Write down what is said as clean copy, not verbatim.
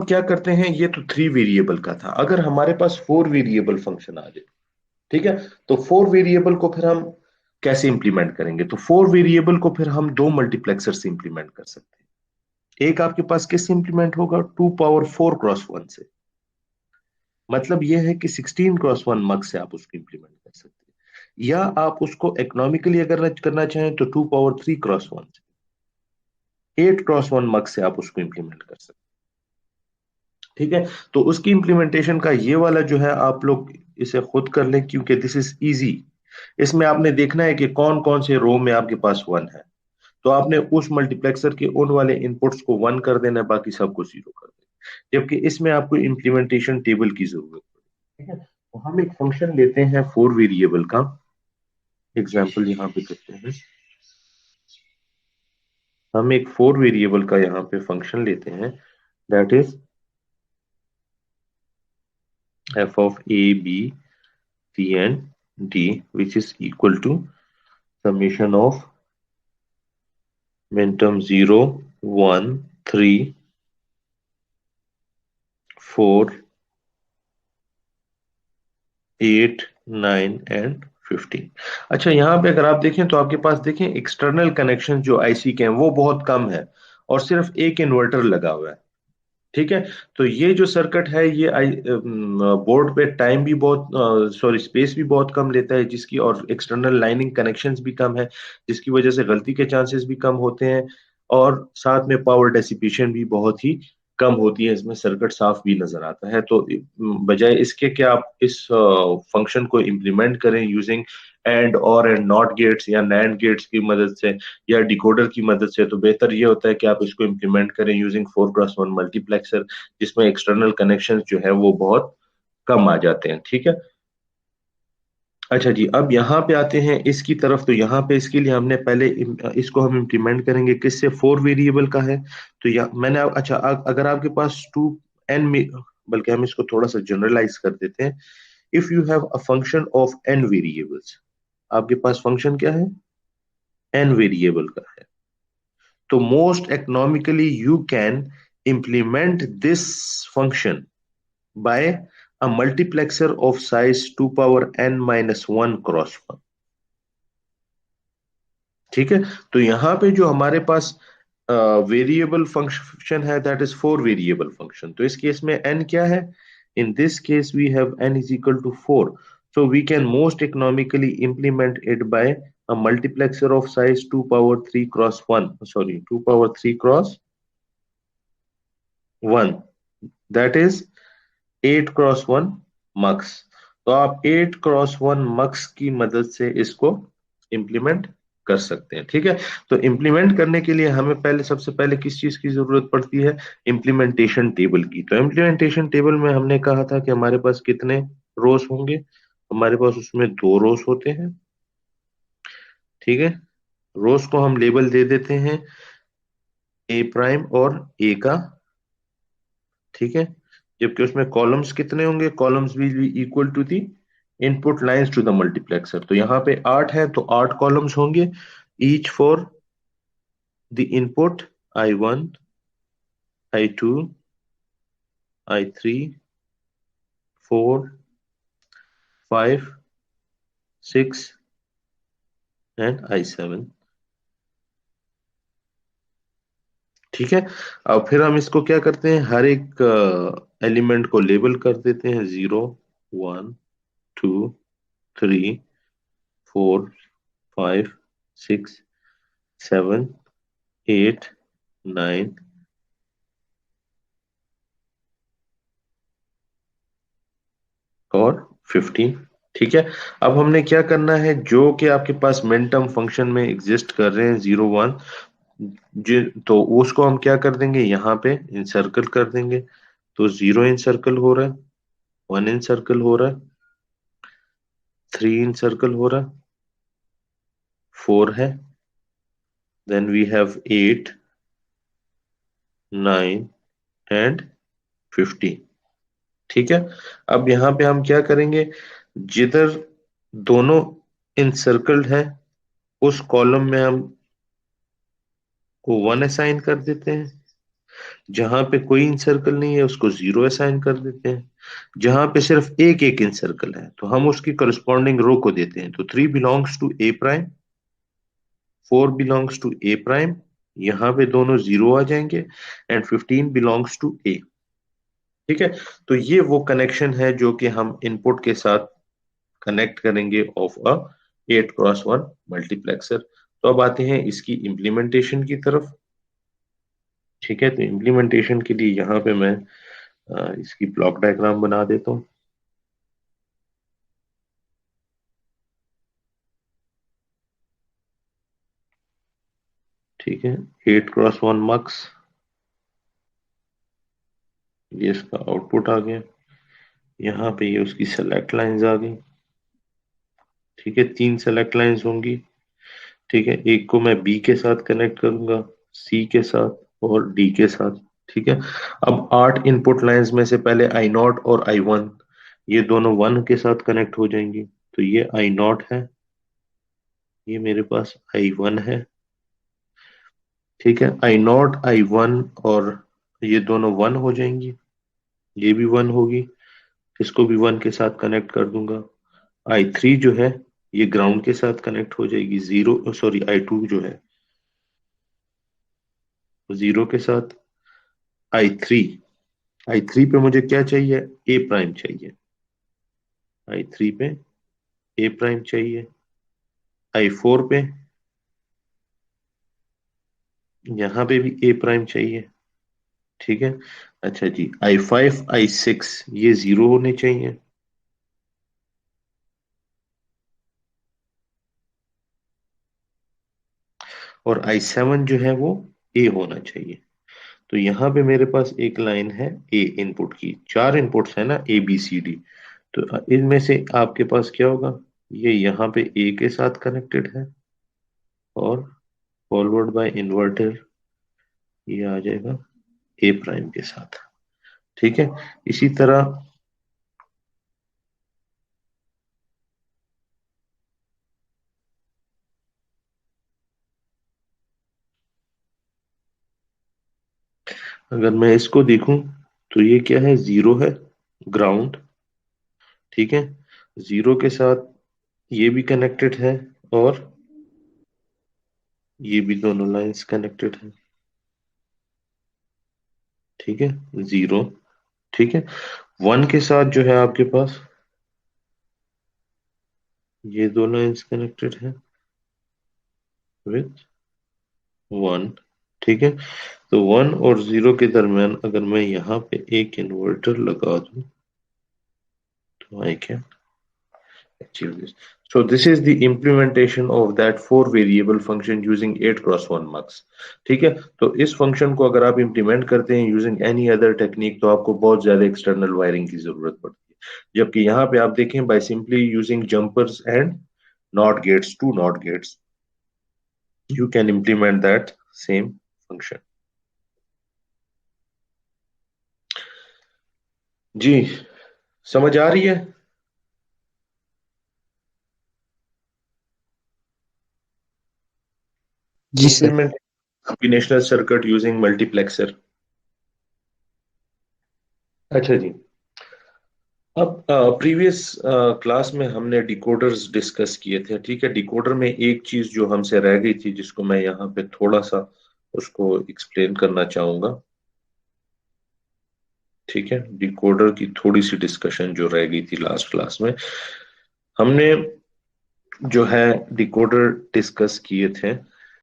क्या करते हैं, ये तो 3 वेरिएबल का था, अगर हमारे पास 4 वेरिएबल फंक्शन आ जाए, ठीक है, तो 4 वेरिएबल को फिर हम कैसे इंप्लीमेंट करेंगे? तो 4 वेरिएबल को फिर हम दो मल्टीप्लेक्सर से इंप्लीमेंट कर सकते हैं। एक आपके पास किससे इंप्लीमेंट होगा? 2 पावर 4 क्रॉस 1 से। मतलब यह है कि 16 क्रॉस 1 मग से आप उसको इंप्लीमेंट कर सकते हैं, या आप उसको इकोनॉमिकली अगर करना चाहें तो 2 पावर 3 क्रॉस 1 से, 8 क्रॉस 1 मग से आप उसको इंप्लीमेंट कर सकते हैं। ठीक है, तो उसकी इंप्लीमेंटेशन का ये वाला जो है, आप लोग इसे खुद कर लें, क्योंकि दिस इज इजी। इसमें आपने देखना है कि कौन कौन से रो में आपके पास 1 है, तो आपने उस मल्टीप्लेक्सर के उन वाले इनपुट्स को 1 कर देना है, बाकी सबको 0 कर देना, जबकि इसमें आपको इंप्लीमेंटेशन टेबल की जरूरत है। ठीक है, तो हम एक फंक्शन लेते हैं 4 वेरिएबल का, एग्जाम्पल यहां पे करते हैं। हम एक 4 वेरिएबल का यहाँ पे फंक्शन लेते हैं, that is f of a b c and d, which is equal to summation of minterm 0 1 3 4 8 9 and 15। अच्छा, यहाँ पे अगर आप देखें तो आपके पास देखें एक्सटर्नल कनेक्शन जो आईसी के हैं वो बहुत कम है, और सिर्फ एक इन्वर्टर लगा हुआ है। ठीक है, तो ये जो सर्किट है ये बोर्ड पे टाइम भी बहुत, सॉरी, स्पेस भी बहुत कम लेता है, जिसकी और एक्सटर्नल लाइनिंग कनेक्शंस भी कम है, जिसकी वजह से गलती के चांसेस भी कम होते हैं, और साथ में पावर डेसिपेशन भी बहुत ही कम होती है, इसमें सर्किट साफ भी नजर आता है। तो बजाय इसके कि आप इस फंक्शन को इम्प्लीमेंट करें यूजिंग एंड नॉट गेट्स या नैंड गेट्स की मदद से, या डिकोडर की मदद से, तो बेहतर ये होता है कि आप इसको इम्प्लीमेंट करें यूजिंग 4 क्रॉस 1 मल्टीप्लेक्सर, जिसमें एक्सटर्नल कनेक्शन जो है वो बहुत कम आ जाते हैं। ठीक है, अच्छा जी, अब यहाँ पे आते हैं इसकी तरफ। तो यहाँ पे इसके लिए हमने पहले इसको हम इम्प्लीमेंट करेंगे किससे? 4 वेरिएबल का है। तो मैंने अच्छा, अगर आपके पास टू एन, बल्कि हम इसको थोड़ा सा जनरलाइज कर देते हैं। If you have a function of n variables, आपके पास फंक्शन क्या है? n वेरिएबल का है। तो most economically you can implement this function by a multiplexer of size 2 power n minus 1 cross 1। ठीक है, तो यहां पे जो हमारे पास वेरिएबल फंक्शन है, दैट इज 4 वेरिएबल फंक्शन। तो इस केस में n क्या है? In this case we have n is equal to 4, so we can most economically implement it by a multiplexer of size 2 power 3 cross 1, sorry, 2 power 3 cross 1, that is 8 cross 1 मक्स। तो आप 8 cross 1 मक्स की मदद से इसको implement कर सकते हैं। ठीक है, तो इंप्लीमेंट करने के लिए हमें पहले, सबसे पहले किस चीज की जरूरत पड़ती है? इंप्लीमेंटेशन टेबल की। तो इंप्लीमेंटेशन टेबल में हमने कहा था कि हमारे पास कितने रोज होंगे? हमारे पास उसमें 2 रोज होते हैं। ठीक है, रोज को हम लेबल दे देते हैं ए प्राइम और ए का। ठीक है, जबकि उसमें कॉलम्स कितने होंगे? Columns will be equal to the input lines to the multiplexer. तो यहाँ पे 8 है, तो 8 कॉलम्स होंगे, each for the input I1, I2, I3, 4, 5, 6 and I7। ठीक है, अब फिर हम इसको क्या करते हैं, हर एक एलिमेंट को लेबल कर देते हैं, 0 1 2 3 4 5 6 7 8 9 और 15। ठीक है, अब हमने क्या करना है, जो कि आपके पास मिनटर्म फंक्शन में एग्जिस्ट कर रहे हैं 0 1, तो उसको हम क्या कर देंगे, यहाँ पे इंसर्कल कर देंगे। तो 0 इंसर्कल हो रहा है, 1 इंसर्कल हो रहा है, 3 इंसर्कल हो रहा है, 4 है, देन वी हैव 8 9 एंड 15। ठीक है, अब यहाँ पे हम क्या करेंगे, जिधर दोनों इंसर्कल्ड है उस कॉलम में हम को 1 असाइन कर देते हैं, जहां पे कोई इंसर्कल नहीं है उसको जीरो असाइन कर देते हैं। जहां पे सिर्फ एक एक इंसर्कल है तो हम उसकी करस्पॉन्डिंग रो को देते हैं। तो 3 belongs to a prime, 4 belongs to a prime, यहाँ पे दोनों जीरो आ जाएंगे, एंड 15 बिलोंग्स टू ए। ठीक है। तो ये वो कनेक्शन है जो कि हम इनपुट के साथ कनेक्ट करेंगे ऑफ अ 8x1 मल्टीप्लेक्सर। तो अब आते हैं इसकी इम्प्लीमेंटेशन की तरफ। ठीक है, तो इम्प्लीमेंटेशन के लिए यहाँ पे मैं इसकी ब्लॉक डायग्राम बना देता हूँ। ठीक है, 8x1 मक्स, ये इसका आउटपुट आ गया। यहाँ पे ये उसकी सेलेक्ट लाइंस आ गई। ठीक है, 3 सेलेक्ट लाइंस होंगी। ठीक है, एक को मैं बी के साथ कनेक्ट करूंगा, सी के साथ और डी के साथ। ठीक है, अब 8 इनपुट लाइंस में से पहले आई नॉट और आई वन, ये दोनों वन के साथ कनेक्ट हो जाएंगी। तो ये आई नॉट है, ये मेरे पास आई वन है। ठीक है, आई नॉट आई वन और ये दोनों वन हो जाएंगी, ये भी वन होगी, इसको भी वन के साथ कनेक्ट कर दूंगा। आई थ्री जो है ये ग्राउंड के साथ कनेक्ट हो जाएगी, जीरो सॉरी आई टू जो है जीरो के साथ। आई थ्री, आई थ्री पे मुझे क्या चाहिए, ए प्राइम चाहिए। आई थ्री पे ए प्राइम चाहिए। आई फोर पे यहाँ पे भी ए प्राइम चाहिए। ठीक है, अच्छा जी, आई फाइव आई सिक्स ये जीरो होने चाहिए। और आई सेवन जो है वो ए होना चाहिए। तो यहाँ पे मेरे पास एक लाइन है ए इनपुट की, चार इनपुट्स है ना, ए बी सी डी। तो इनमें से आपके पास क्या होगा, ये यहाँ पे ए के साथ कनेक्टेड है और फॉरवर्ड बाय इन्वर्टर ये आ जाएगा ए प्राइम के साथ। ठीक है, इसी तरह अगर मैं इसको देखूं तो ये क्या है, जीरो है, ग्राउंड। ठीक है, जीरो के साथ ये भी कनेक्टेड है और ये भी दोनों लाइंस कनेक्टेड है। ठीक है, जीरो। ठीक है, वन के साथ जो है आपके पास ये दो लाइंस कनेक्टेड है विथ वन। ठीक है, तो वन और जीरो के दरमियान अगर मैं यहाँ पे एक इन्वर्टर लगा दूं तो I can achieve this. So this is the implementation of that four variable function using 8x1 mux. ठीक है, तो इस फंक्शन को अगर आप इंप्लीमेंट करते हैं यूजिंग एनी अदर टेक्निक तो आपको बहुत ज्यादा एक्सटर्नल वायरिंग की जरूरत पड़ती है। जबकि यहाँ पे आप देखें by simply using jumpers and not gates, two not gates, you can implement that same function। जी, समझ आ रही है? जी sir. implement combinational circuit using multiplexer। अच्छा जी, अब प्रीवियस क्लास में हमने डिकोडर्स डिस्कस किए थे। ठीक है, डिकोडर में एक चीज जो हमसे रह गई थी जिसको मैं यहाँ पे थोड़ा सा उसको एक्सप्लेन करना चाहूंगा। ठीक है, डिकोडर की थोड़ी सी डिस्कशन जो रह गई थी लास्ट क्लास में, हमने जो है डिकोडर डिस्कस किए थे।